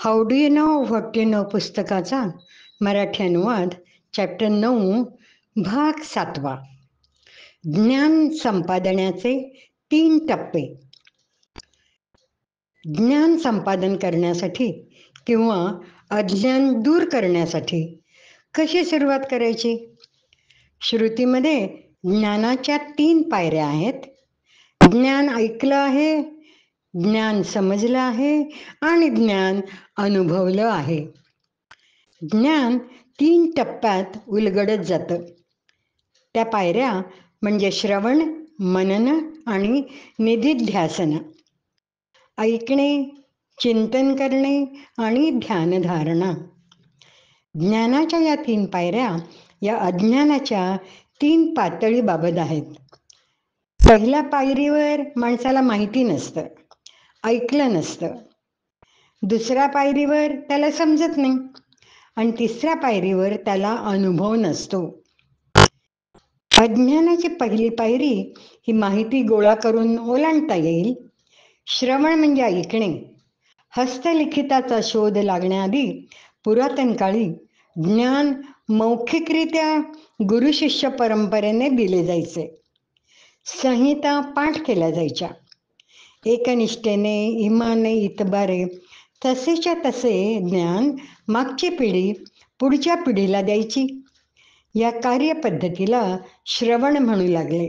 How do you know what you know पुस्तकाचा मराठी अनुवाद chapter 9 भाग 7. ज्ञान संपादनाचे 3 टप्पे. ज्ञान संपादन करण्यासाठी किंवा अज्ञान दूर करण्यासाठी कशी सुरुवात करायची? श्रुतीमध्ये ज्ञानाच्या 3 पायऱ्या आहेत. ज्ञान ऐकलं आहे, ज्ञान समजलं आहे आणि ज्ञान अनुभवलं आहे. ज्ञान 3 टप्प्यात उलगडत जातं. त्या पायऱ्या म्हणजे श्रवण, मनन आणि निधिध्यासन. ऐकणे, चिंतन करणे आणि ध्यानधारणा. ज्ञानाच्या या 3 पायऱ्या या अज्ञानाच्या 3 पातळीबाबत आहेत. पहिल्या पायरीवर माणसाला माहिती नसतं, ऐकलं नसतं. दुसऱ्या पायरीवर त्याला समजत नाही आणि तिसऱ्या पायरीवर त्याला अनुभव नसतो. अज्ञानाची पहिली पायरी ही माहिती गोळा करून ओलांडता येईल. श्रवण म्हणजे ऐकणे. हस्तलिखिताचा शोध लागण्याआधी पुरातन काळी ज्ञान मौखिकरित्या गुरुशिष्य परंपरेने दिले जायचे. संहिता पाठ केल्या जायच्या. एकनिष्ठेने, इमाने, इतबारे तसेच्या तसे ज्ञान मागची पिढी पुढच्या पिढीला द्यायची. या कार्यपद्धतीला श्रवण म्हणू लागले.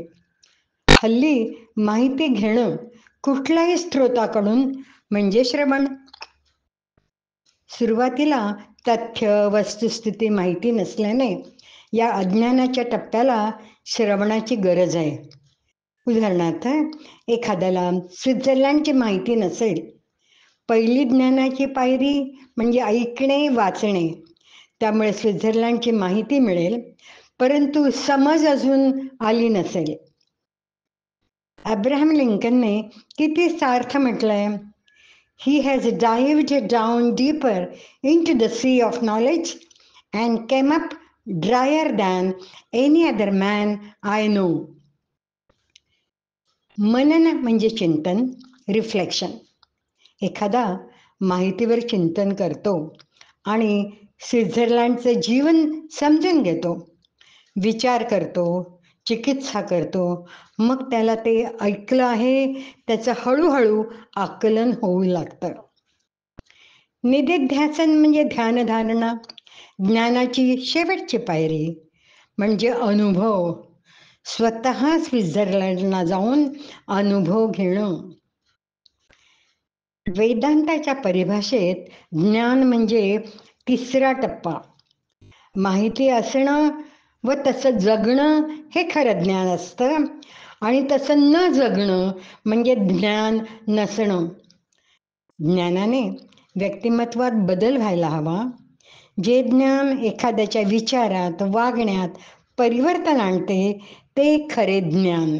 हल्ली माहिती घेणं कुठल्याही स्रोताकडून म्हणजे श्रवण. सुरुवातीला तथ्य, वस्तुस्थिती माहिती नसल्याने या अज्ञानाच्या टप्प्याला श्रवणाची गरज आहे. उदाहरणार्थ, एखाद्याला स्वित्झर्लंडची माहिती नसेल. पहिली ज्ञानाची पायरी म्हणजे ऐकणे, वाचणे. त्यामुळे स्वित्झर्लंडची माहिती मिळेल, परंतु समज अजून आली नसेल. अब्राहम लिंकनने किती सार्थ म्हटलंय, he has dived down deeper into the sea of knowledge and came up drier than any other man I know. मनन म्हणजे चिंतन, रिफ्लेक्शन. एखादा माहितीवर चिंतन करतो आणि स्वित्झर्लंडचं जीवन समजून घेतो, विचार करतो, चिकित्सा करतो. मग त्याला ते ऐकलं आहे त्याचं हळूहळू आकलन होऊ लागतं. निधिध्यासन म्हणजे ध्यानधारणा. ज्ञानाची शेवटची पायरी म्हणजे अनुभव. स्वतः स्वित्झर्लंडला जाऊन अनुभव घेणं. वेदांताच्या परिभाषेत ज्ञान म्हणजे 3रा टप्पा. माहिती असणं व तसं जगणं हे खरं ज्ञान असतं आणि तसं न जगणं म्हणजे ज्ञान नसणं. ज्ञानाने व्यक्तिमत्वात बदल व्हायला हवा. जे ज्ञान एखाद्याच्या विचारात, वागण्यात परिवर्तन आणते ते खरे ज्ञान.